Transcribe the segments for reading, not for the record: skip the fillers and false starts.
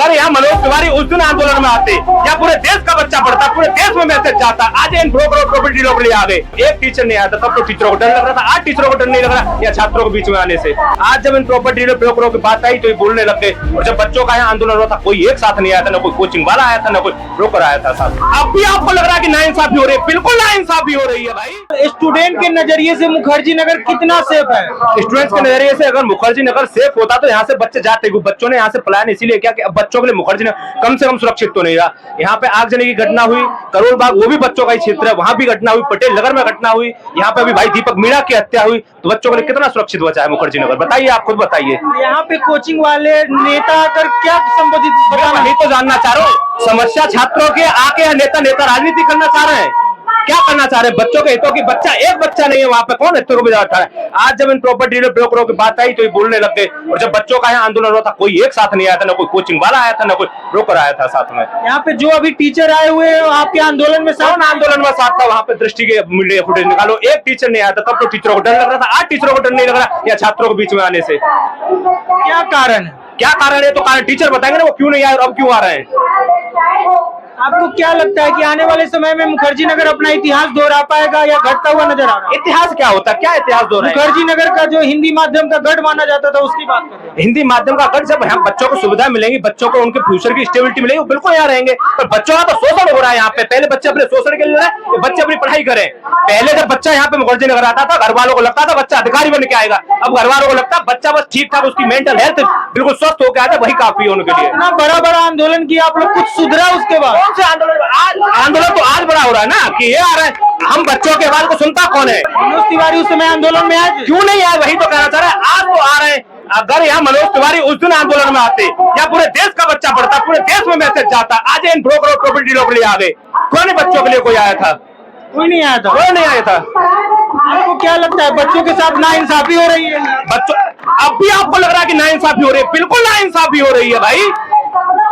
अगर यहाँ मनोज तिवारी उस दिन आंदोलन में आते या पूरे देश का बच्चा पढ़ता, पूरे देश में मैसेज जाता। आज इन प्रॉपर्टी डीलर के लिए आ गए, एक टीचर नहीं आया था, तब तो टीचरों को डर लग रहा था। आज टीचरों को डर नहीं लग रहा या छात्रों को बीच में आने से। आज जब इन प्रॉपर्टी डीलर ब्रोकरों की बात आई तो ये बोलने लग गए। और जब बच्चों का यहाँ आंदोलन हुआ था, कोई एक साथ नहीं आया था, ना कोई कोचिंग वाला आया था, ना कोई ब्रोकर आया था साथ। अब भी आपको लग रहा है कि नाइंसाफी हो रही है? बिल्कुल नाइंसाफी हो रही है भाई। स्टूडेंट के नजरिए से मुखर्जी नगर कितना सेफ है? स्टूडेंट्स के नजरिए से अगर मुखर्जी नगर सेफ होता तो यहाँ से बच्चे जाते। बच्चों ने यहाँ से पलायन इसीलिए किया कि अब बच्चों के लिए मुखर्जी नगर कम से कम सुरक्षित तो नहीं रहा। यहाँ पे आगजनी की घटना हुई, करोल बाग वो भी बच्चों का ही क्षेत्र है, वहां भी घटना हुई, पटेल नगर में घटना हुई, यहाँ पे अभी भाई दीपक मीणा की हत्या हुई। तो बच्चों के लिए कितना सुरक्षित बचा है मुखर्जी नगर? बताइए, आप खुद बताइए। यहाँ पे कोचिंग वाले नेता आकर क्या संबोधित बताना? नहीं तो जानना चाह रहा हूँ, समस्या छात्रों के आके नेता राजनीति करना चाह रहे हैं, क्या करना चाह रहे हैं? बच्चों के हितों की बच्चा एक बच्चा नहीं है वहां पे, कौन हितों को बिगाड़ रहा है? आज जब इन प्रॉपर्टी डीलर ब्रोकरों की बात आई तो ये बोलने लग गए। और जब बच्चों का यहाँ आंदोलन हुआ था, कोई एक साथ नहीं आया था, ना कोई कोचिंग वाला आया था, ना कोई ब्रोकर आया था साथ में। यहाँ पे जो अभी टीचर आए हुए हैं आपके आंदोलन में कौन आंदोलन में साथ था? वहां पे दृष्टि के मीडिया फुटेज निकालो, एक टीचर नहीं आया था, तब तो टीचरों को डर लग रहा था। आज टीचरों को डर नहीं लग रहा या छात्रों को बीच में आने से? क्या कारण है? क्या कारण है? तो कारण टीचर बताएंगे ना, वो क्यों नहीं आए और अब क्यों आ रहे हैं। आपको क्या लगता है कि आने वाले समय में मुखर्जी नगर अपना इतिहास दोहरा पाएगा या घटता हुआ नजर आ रहा है? इतिहास क्या होता है? क्या इतिहास दोहरा? मुखर्जी नगर का जो हिंदी माध्यम का गढ़ माना जाता था उसकी बात कर रहे हैं। हिंदी माध्यम का गढ़, जब यहाँ बच्चों को सुविधा मिलेंगी, बच्चों को उनके फ्यूचर की स्टेबिलिटी मिलेगी, वो बिल्कुल यहाँ रहेंगे। पर बच्चों का तो शोषण हो रहा है यहाँ पे। पहले बच्चे अपने शोषण के लिए बच्चे अपनी पढ़ाई करें। पहले जब बच्चा यहाँ पे मुखर्जी नगर आता था, घर वालों को लगता था बच्चा अधिकारी बन के आएगा। अब घर वालों को लगता है बच्चा बस ठीक ठाक, उसकी मेंटल हेल्थ बिल्कुल स्वस्थ होकर आया था, वही काफी है उनके लिए। इतना बड़ा आंदोलन किया आप लोग, कुछ सुधरा उसके बाद? कौन से आंदोलन तो आज बड़ा हो रहा है ना कि ये आ रहा है। हम बच्चों के आवाज को सुनता कौन है? मनोज तिवारी उस समय आंदोलन में आए, क्यों नहीं आए? वही तो कहना चाह रहा है, आज तो आ रहे हैं। अगर यहाँ मनोज तिवारी उस दिन आंदोलन में आते या पूरे देश का बच्चा पढ़ता, पूरे देश में मैसेज जाता। आज इन प्रॉपर्टी डीलर के लिए आ गए, कौन बच्चों के लिए कोई आया था? कोई नहीं आया था। कोई नहीं आया था। आपको क्या लगता है बच्चों के साथ नाइंसाफी हो रही है? बच्चों, अब भी आपको लग रहा है कि नाइंसाफी हो रही है? बिल्कुल नाइंसाफी हो रही है भाई।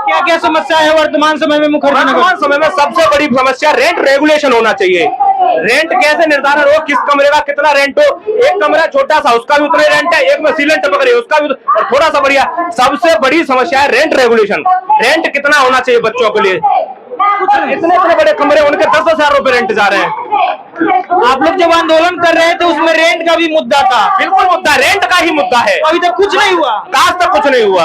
क्या क्या समस्या है वर्तमान समय में मुखर्जी नगर? वर्तमान समय में सबसे बड़ी समस्या रेंट रेगुलेशन होना चाहिए। रेंट कैसे निर्धारण हो, किस कमरे का कितना रेंट हो? एक कमरा छोटा सा, उसका भी उतना रेंट है, एक में सीलन टपक रही है, उसका भी और थोड़ा सा बढ़िया। सबसे बड़ी समस्या है रेंट रेगुलेशन। रेंट कितना होना चाहिए बच्चों के लिए? इतने बड़े कमरे, उनके 10,000 रुपए रेंट जा रहे हैं। आप लोग जब आंदोलन कर रहे थे उसमें रेंट का भी मुद्दा था। बिल्कुल मुद्दा, रेंट का ही मुद्दा है। अभी तक कुछ नहीं हुआ, आज तक कुछ नहीं हुआ।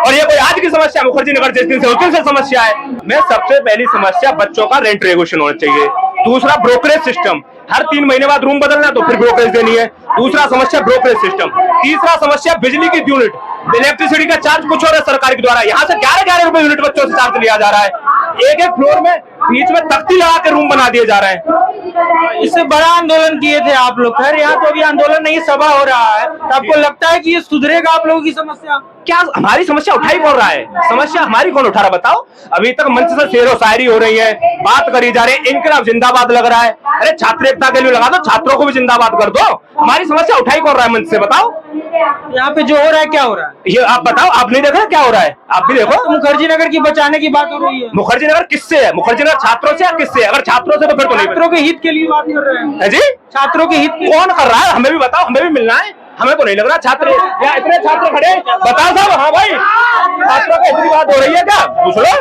और ये कोई आज की समस्या मुखर्जी नगर जिस दिन से उस दिन से समस्या है। मैं सबसे पहली समस्या बच्चों का रेंट रेगुलेशन होना चाहिए। दूसरा ब्रोकरेज सिस्टम, हर 3 महीने बाद रूम बदलना तो फिर ब्रोकरेज देनी है। दूसरा समस्या ब्रोकरेज सिस्टम। तीसरा समस्या बिजली की यूनिट, इलेक्ट्रिसिटी का चार्ज कुछ और है सरकार के द्वारा, यहाँ से 11-11 रुपए यूनिट बच्चों से चार्ज लिया जा रहा है। एक फ्लोर में बीच में तख्ती लगा के रूम बना दिए जा रहे हैं। इससे बड़ा आंदोलन किए थे आप लोग। खैर यहाँ तो अभी आंदोलन नहीं, सभा हो रहा है, तो आपको लगता है कि ये सुधरेगा आप लोगों की समस्या? क्या हमारी समस्या उठाई कौन रहा है? समस्या हमारी कौन उठा रहा बताओ? अभी तक मंच से शेरो शायरी हो रही है, बात करी जा रही है, इनकलाब जिंदाबाद लग रहा है। अरे छात्र एकता के लिए लगा दो, छात्रों को भी जिंदाबाद कर दो। हमारी समस्या उठाई कौन रहा है मंच से? बताओ यहाँ पे जो हो रहा है क्या हो रहा है? ये आप बताओ, आप नहीं देख रहे क्या हो रहा है? आप भी देखो। तो मुखर्जी नगर की बचाने की बात हो रही है। मुखर्जी नगर किससे है? मुखर्जी नगर छात्रों से या किससे? अगर छात्रों से तो फिर तो नहीं। छात्रों के हित के लिए बात कर रहे हैं जी, छात्रों के हित के कौन कर रहा है? हमें भी बताओ, हमें भी मिलना है। हमें तो नहीं लग रहा छात्र या इतने छात्र खड़े, बताओ साहब। हाँ भाई, छात्रों की इतनी बात हो रही है क्या? पूछ लो।